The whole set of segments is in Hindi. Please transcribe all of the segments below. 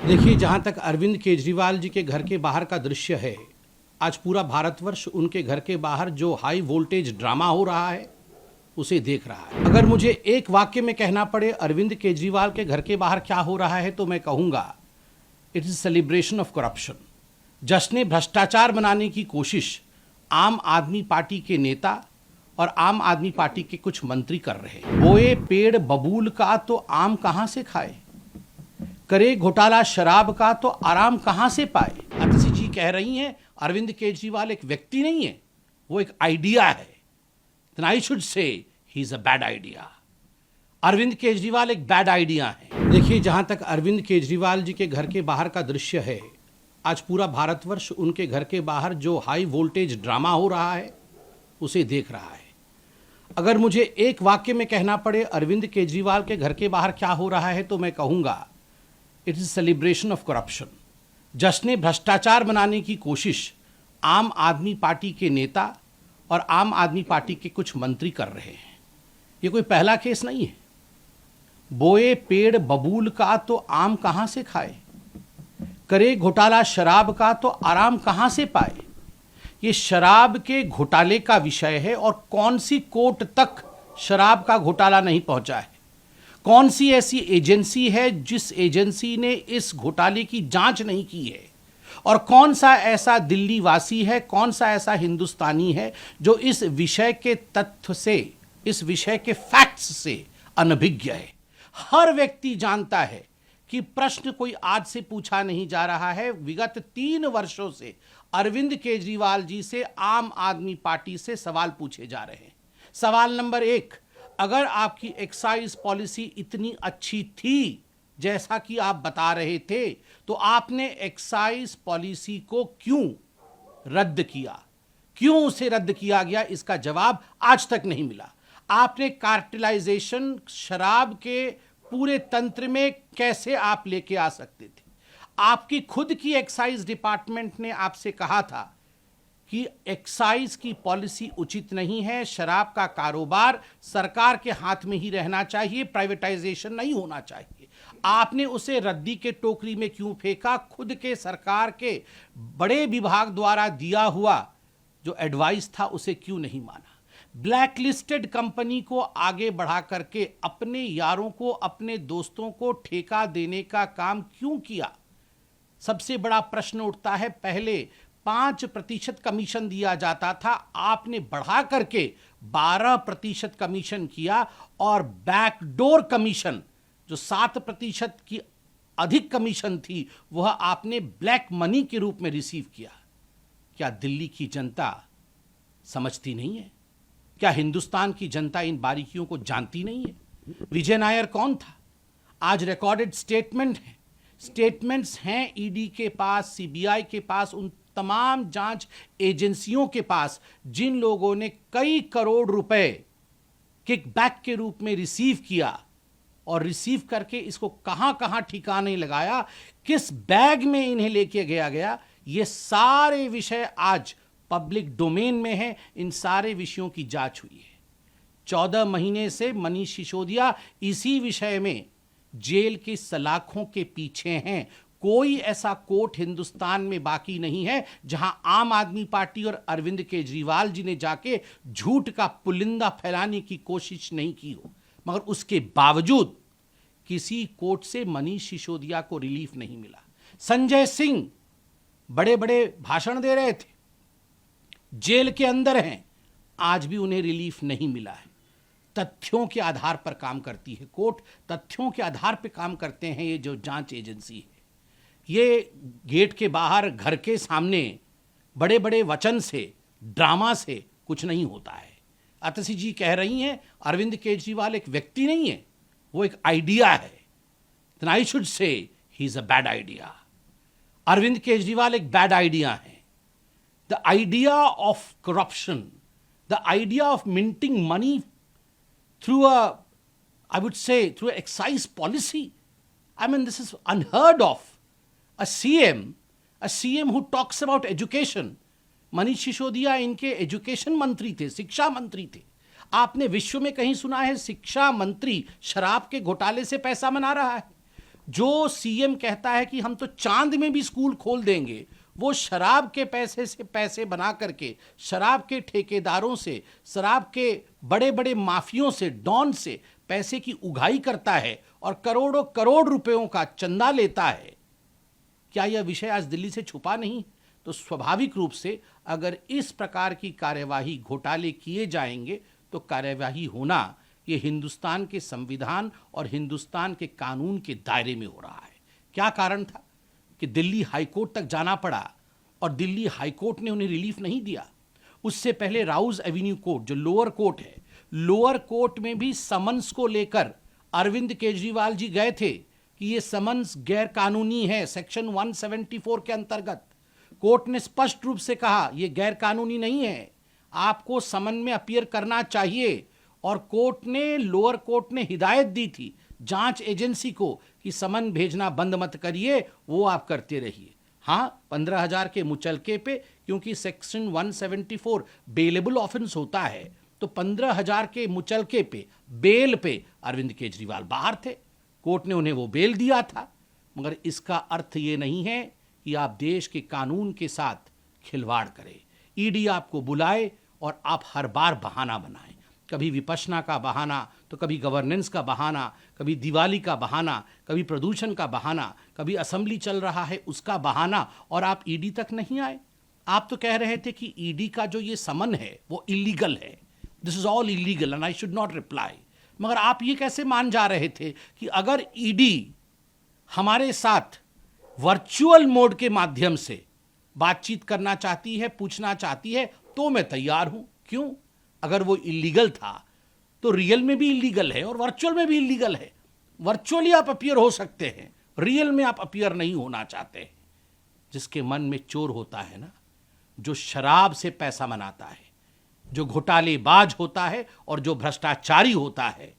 देखिए, जहाँ तक अरविंद केजरीवाल जी के घर के बाहर का दृश्य है, आज पूरा भारतवर्ष उनके घर के बाहर जो हाई वोल्टेज ड्रामा हो रहा है उसे देख रहा है। अगर मुझे एक वाक्य में कहना पड़े अरविंद केजरीवाल के घर के बाहर क्या हो रहा है तो मैं कहूँगा it is celebration of corruption. जश्न भ्रष्टाचार बनाने की कोशिश आम आदमी पार्टी के नेता और आम आदमी पार्टी के कुछ मंत्री कर रहे हैं। बोए पेड़ बबूल का तो आम कहाँ से खाए, करे घोटाला शराब का तो आराम कहां से पाए। अतिशी जी कह रही हैं अरविंद केजरीवाल एक व्यक्ति नहीं है, वो एक आइडिया है। Then I should say he is a bad idea. Arvind Kejriwal एक बैड आइडिया है। देखिए, जहां तक अरविंद केजरीवाल जी के घर के बाहर का दृश्य है, आज पूरा भारतवर्ष उनके घर के बाहर जो हाई वोल्टेज ड्रामा हो रहा है उसे देख रहा है। अगर मुझे एक वाक्य में कहना पड़े अरविंद केजरीवाल के घर के बाहर क्या हो रहा है तो मैं कहूँगा it is celebration of corruption. जश्न भ्रष्टाचार बनाने की कोशिश आम आदमी पार्टी के नेता और आम आदमी पार्टी के कुछ मंत्री कर रहे हैं। ये कोई पहला केस नहीं है। बोए पेड़ बबूल का तो आम कहाँ से खाए, करे घोटाला शराब का तो आराम कहाँ से पाए। ये शराब के घोटाले का विषय है और कौन सी कोर्ट तक शराब का घोटाला नहीं पहुंचा है। कौन सी ऐसी एजेंसी है जिस एजेंसी ने इस घोटाले की जांच नहीं की है, और कौन सा ऐसा दिल्ली वासी है, कौन सा ऐसा हिंदुस्तानी है जो इस विषय के तथ्य से, इस विषय के फैक्ट्स से अनभिज्ञ है। हर व्यक्ति जानता है कि प्रश्न कोई आज से पूछा नहीं जा रहा है। विगत 3 वर्षों से अरविंद केजरीवाल जी से आम आदमी पार्टी से सवाल पूछे जा रहे हैं। सवाल नंबर 1, अगर आपकी एक्साइज पॉलिसी इतनी अच्छी थी जैसा कि आप बता रहे थे तो आपने एक्साइज पॉलिसी को क्यों रद्द किया, क्यों उसे रद्द किया गया, इसका जवाब आज तक नहीं मिला। आपने कार्टेलाइजेशन शराब के पूरे तंत्र में कैसे आप लेके आ सकते थे। आपकी खुद की एक्साइज डिपार्टमेंट ने आपसे कहा था कि एक्साइज की पॉलिसी उचित नहीं है, शराब का कारोबार सरकार के हाथ में ही रहना चाहिए, प्राइवेटाइजेशन नहीं होना चाहिए। आपने उसे रद्दी के टोकरी में क्यों फेंका। खुद के सरकार के बड़े विभाग द्वारा दिया हुआ जो एडवाइस था उसे क्यों नहीं माना। ब्लैक लिस्टेड कंपनी को आगे बढ़ा करके अपने यारों को, अपने दोस्तों को ठेका देने का काम क्यों किया। सबसे बड़ा प्रश्न उठता है, पहले 5% कमीशन दिया जाता था, आपने बढ़ा करके 12% कमीशन किया, और बैकडोर कमीशन जो 7% की अधिक कमीशन थी वह आपने ब्लैक मनी के रूप में रिसीव किया। क्या दिल्ली की जनता समझती नहीं है? क्या हिंदुस्तान की जनता इन बारीकियों को जानती नहीं है? विजय नायर कौन था? आज रिकॉर्डेड स्टेटमेंट है, स्टेटमेंट्स हैं ईडी के पास, सीबीआई के पास, उन तमाम जांच एजेंसियों के पास जिन लोगों ने कई करोड़ रुपए किकबैक के रूप में रिसीव किया, और रिसीव करके इसको कहां कहां ठिकाने लगाया, किस बैग में इन्हें लेके गया। ये सारे विषय आज पब्लिक डोमेन में है। इन सारे विषयों की जांच हुई है। 14 महीने से मनीष सिसोदिया इसी विषय में जेल की सलाखों के पीछे हैं। कोई ऐसा कोर्ट हिंदुस्तान में बाकी नहीं है जहां आम आदमी पार्टी और अरविंद केजरीवाल जी ने जाके झूठ का पुलिंदा फैलाने की कोशिश नहीं की हो। मगर उसके बावजूद किसी कोर्ट से मनीष सिसोदिया को रिलीफ नहीं मिला। संजय सिंह बड़े बड़े भाषण दे रहे थे, जेल के अंदर हैं, आज भी उन्हें रिलीफ नहीं मिला है। तथ्यों के आधार पर काम करती है कोर्ट, तथ्यों के आधार पर काम करते हैं ये जो जांच एजेंसी है। ये गेट के बाहर, घर के सामने बड़े बड़े वचन से, ड्रामा से कुछ नहीं होता है। अतिशी जी कह रही हैं अरविंद केजरीवाल एक व्यक्ति नहीं है, वो एक आइडिया है। Then I should say he is a bad idea. Arvind Kejriwal एक बैड आइडिया है। The idea of corruption, the idea of minting money through I would say, through excise policy. I mean, this is unheard of. A CM who talks about education. Manish Sisodia इनके एजुकेशन मंत्री थे, शिक्षा मंत्री थे। आपने विश्व में कहीं सुना है शिक्षा मंत्री शराब के घोटाले से पैसा बना रहा है? जो सीएम कहता है कि हम तो चांद में भी स्कूल खोल देंगे, वो शराब के पैसे से पैसे बना करके, शराब के ठेकेदारों से, शराब के बड़े बड़े माफियों से, डॉन से पैसे की उगाही करता है और करोड़ों करोड़ रुपयों का चंदा लेता है। क्या यह विषय आज दिल्ली से छुपा नहीं? तो स्वाभाविक रूप से अगर इस प्रकार की कार्यवाही, घोटाले किए जाएंगे तो कार्यवाही होना ये हिंदुस्तान के संविधान और हिंदुस्तान के कानून के दायरे में हो रहा है। क्या कारण था कि दिल्ली हाईकोर्ट तक जाना पड़ा और दिल्ली हाईकोर्ट ने उन्हें रिलीफ नहीं दिया? उससे पहले राउज एवेन्यू कोर्ट, जो लोअर कोर्ट है, लोअर कोर्ट में भी समन्स को लेकर अरविंद केजरीवाल जी गए थे कि ये समन्स गैर कानूनी है, सेक्शन 174 के अंतर्गत। कोर्ट ने स्पष्ट रूप से कहा ये गैर कानूनी नहीं है, आपको समन में अपीयर करना चाहिए। और कोर्ट ने, लोअर कोर्ट ने हिदायत दी थी जांच एजेंसी को कि समन भेजना बंद मत करिए, वो आप करते रहिए। हाँ, 15,000 के मुचलके पे, क्योंकि सेक्शन 174 बेलेबल ऑफेंस होता है, तो 15,000 के मुचलके पे, बेल पे अरविंद केजरीवाल बाहर थे। कोर्ट ने उन्हें वो बेल दिया था। मगर इसका अर्थ ये नहीं है कि आप देश के कानून के साथ खिलवाड़ करें। ईडी आपको बुलाए और आप हर बार बहाना बनाएं, कभी विपश्यना का बहाना, तो कभी गवर्नेंस का बहाना, कभी दिवाली का बहाना, कभी प्रदूषण का बहाना, कभी असेंबली चल रहा है उसका बहाना, और आप ईडी तक नहीं आए। आप तो कह रहे थे कि ईडी का जो ये समन है वो इलीगल है, this is all illegal and I should not reply. मगर आप ये कैसे मान जा रहे थे कि अगर ईडी हमारे साथ वर्चुअल मोड के माध्यम से बातचीत करना चाहती है, पूछना चाहती है, तो मैं तैयार हूं। क्यों? अगर वो इलीगल था तो रियल में भी इलीगल है और वर्चुअल में भी इलीगल है। वर्चुअली आप अपीयर हो सकते हैं, रियल में आप अपीयर नहीं होना चाहते। जिसके मन में चोर होता है ना, जो शराब से पैसा बनाता है, जो घोटालेबाज होता है और जो भ्रष्टाचारी होता है,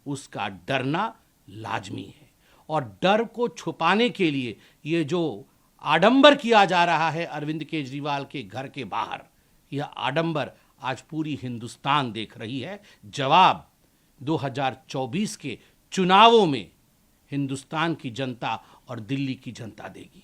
उसका डरना लाजमी है। और डर को छुपाने के लिए ये जो आडंबर किया जा रहा है अरविंद केजरीवाल के घर के बाहर, यह आडंबर आज पूरी हिंदुस्तान देख रही है। जवाब 2024 के चुनावों में हिंदुस्तान की जनता और दिल्ली की जनता देगी।